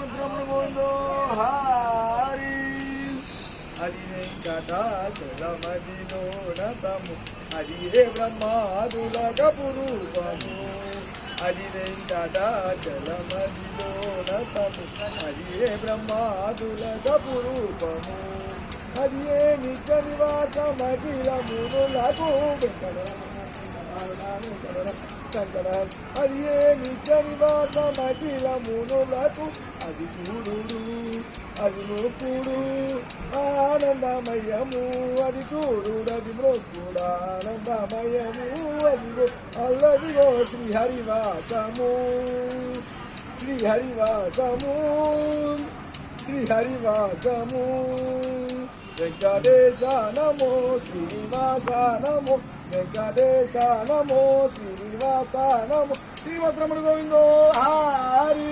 శ్రీమంత్రములు గోవిందో హరి హరి వెంకటాచలమదిలోనతము హరియే బ్రహ్మాదులక పురూపము హరి వెంకటాచలమదిలోనతము హరియే బ్రహ్మాదులక పురూపము హరియే నిత్య నివాసమఖిల మునులకు శంకర హరియే నిత్య నివాసమఖిల మునులకు అది చూడు అది నోకుడు ఆనందమయము అది చూడు అది మృక్కుడు ఆనందమయము అదిగో అల్లదిగో శ్రీహరివాసము శ్రీహరివాసము శ్రీహరివాసము వెంకటేశ నమో శ్రీనివాస నమో వెంకటేశ నమో శ్రీనివాస నమో శ్రీమంత్రములు గోవిందో హరి